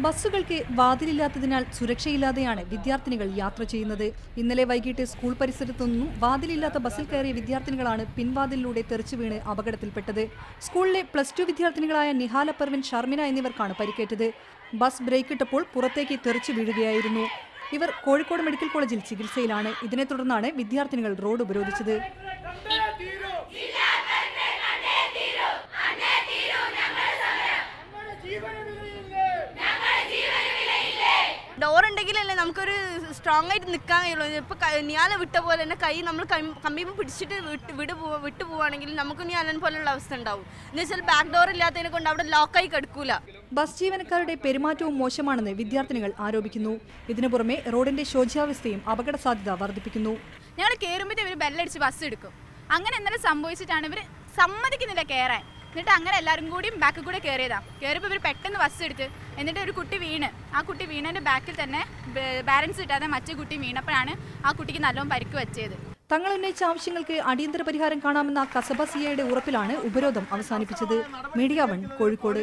ബസ്സുകൾക്ക് വാതിലില്ലാത്തതിനാൽ സുരക്ഷയില്ലാതെയാണ് വിദ്യാർത്ഥിനികൾ യാത്ര ചെയ്യുന്നത്. ഇന്നലെ വൈകിട്ട് സ്കൂൾ പരിസരത്തു നിന്നും വാതിലില്ലാത്ത ബസ്സിൽ കയറിയ വിദ്യാർത്ഥിനികളാണ് പിൻവാതിലിലൂടെ തെറിച്ചു വീണ് അപകടത്തിൽപ്പെട്ടത്. സ്കൂളിലെ +2 വിദ്യാർത്ഥിനികളായ നിഹാല പർവിൻ, ഷർമിന എന്നിവർക്കാണ് പരിക്കേറ്റത്. ബസ് ബ്രേക്കിട്ടപ്പോൾ പുറത്തേക്ക് തെറിച്ചു വീഴുകയായിരുന്നു. ഇവർ കോഴിക്കോട് മെഡിക്കൽ കോളേജിൽ ചികിത്സയിലാണ്. ഇതിനെ തുടർന്നാണ് വിദ്യാർത്ഥിനികൾ റോഡ് ഉപരോധിച്ചത്. ഡോർ ഉണ്ടെങ്കിലല്ലേ നമുക്കൊരു സ്ട്രോങ് ആയിട്ട് നിൽക്കാൻ കഴിയുള്ളൂ. ഇപ്പോൾ നിയാല വിട്ട പോലെ തന്നെ കൈ നമ്മൾ കമ്പിയും പിടിച്ചിട്ട് വിട്ടു പോവുകയാണെങ്കിൽ നമുക്ക് നിയാലൻ പോലുള്ള അവസ്ഥ ഉണ്ടാവും. എന്ന് വെച്ചാൽ ബാക്ക് ഡോർ ഇല്ലാത്തതിനെ കൊണ്ട് അവിടെ ലോക്കായി കിടക്കൂല. ബസ് ജീവനക്കാരുടെ പെരുമാറ്റവും മോശമാണെന്ന് വിദ്യാർത്ഥിനികൾ ആരോപിക്കുന്നു. ഇതിനു പുറമെ റോഡിന്റെ ശോച്യാവസ്ഥയും അപകട സാധ്യത വർദ്ധിപ്പിക്കുന്നു. ഞങ്ങൾ കയറുമ്പോൾ ഇവർ ബെല്ലടിച്ച് ബസ് എടുക്കും. അങ്ങനെ എന്തെങ്കിലും സംഭവിച്ചിട്ടാണ് ഇവർ സമ്മതിക്കുന്നില്ല കയറാൻ. എന്നിട്ട് അങ്ങനെ എല്ലാവരും കൂടിയും ബാക്കിൽ കൂടെ കയറിയതാണ്. കയറിയപ്പോൾ ഇവർ പെട്ടെന്ന് ബസ് എടുത്ത് എന്നിട്ട് ഒരു കുട്ടി വീണ്. ആ കുട്ടി വീണതിൻ്റെ ബാക്കിൽ തന്നെ ബാലൻസ് കിട്ടാതെ മറ്റേ കുട്ടി വീണപ്പോഴാണ് ആ കുട്ടിക്ക് നല്ലോണം പരിക്ക് വെച്ചത്. തങ്ങൾ ഉന്നയിച്ച ആവശ്യങ്ങൾക്ക് അടിയന്തര പരിഹാരം കാണാമെന്ന കസബ സിഐയുടെ ഉറപ്പിലാണ് ഉപരോധം അവസാനിപ്പിച്ചത്. മീഡിയ 1 കോഴിക്കോട്.